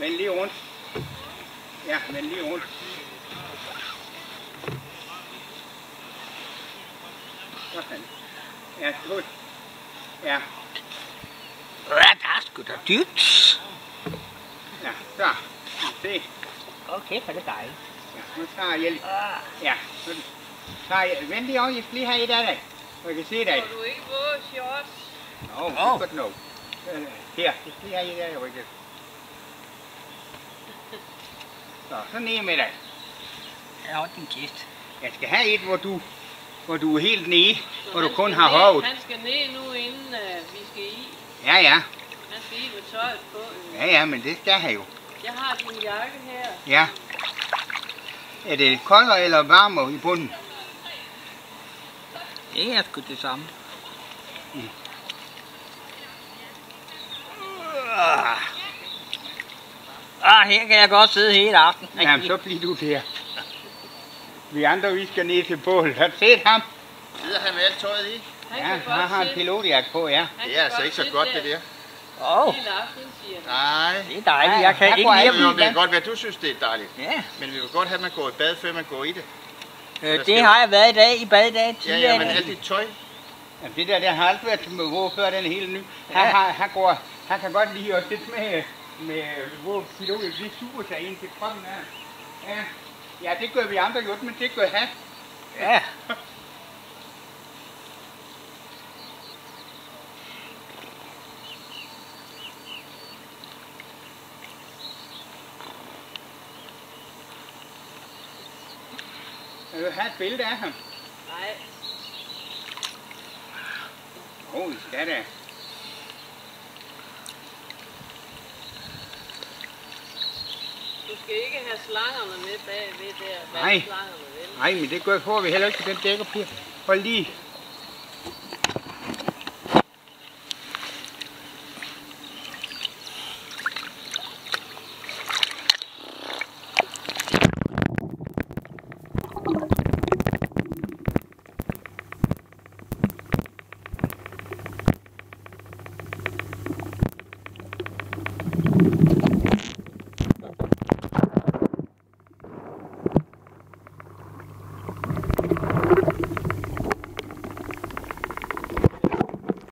Vend lige rundt. Ja, vend lige rundt. Sådan. Ja, godt. Ja. Ja, der er sgu da dybt. Ja, så. Se. Okay, for det er dejligt. Ja, nu tager jeg hjælp. Ja, nu tager jeg. Vent lige om, jeg skal lige have et af dig. Så jeg kan se dig. Får du ikke våde shorts? Nå, det er godt nok. Her, jeg skal lige have et af dig, Rikke. Så ned med dig. Ja, hold din kæft. Jeg skal have et, hvor du er helt nede, hvor du kun har hovedet. Han skal ned nu, inden vi skal i. Ja, ja. Han skal i med tøjet på. Ja, ja, men det skal han jo. Jeg har din jakke her. Ja. Er det koldere eller varmere i bunden? Det er sgu det samme. Her kan jeg godt sidde hele aftenen. Jamen, så bliver du der. Vi andre, vi skal ned til bålet. Har du set ham? Sidder han med alt tøjet i? Ja, han har en pilotjakke på, ja. Det er altså ikke så godt, det der. Hele aftenen, siger han. Nej. Det er dejligt. Jeg kan Ja, ikke lide Det kan godt være, du synes, det er dejligt. Ja. Men vi vil godt have, at man går i bad, før man går i det. Det har jeg været i dag i bad i dag. Ja, ja, men alt dit tøj. Jamen, det der har aldrig været til hvor før, den er helt ny. Han kan godt lide at sidde med hvor pilotet, det suger sig ind til kroppen her. Ja. Ja, det gør vi andre jo, men det gør han. Ja. Jeg vil have et billede af ham. Nej. Vi skal da. Du skal ikke have slangerne med bagved der. Nej. Slangerne, vel? Nej, men det får vi heller ikke, den dækker på. Hold lige.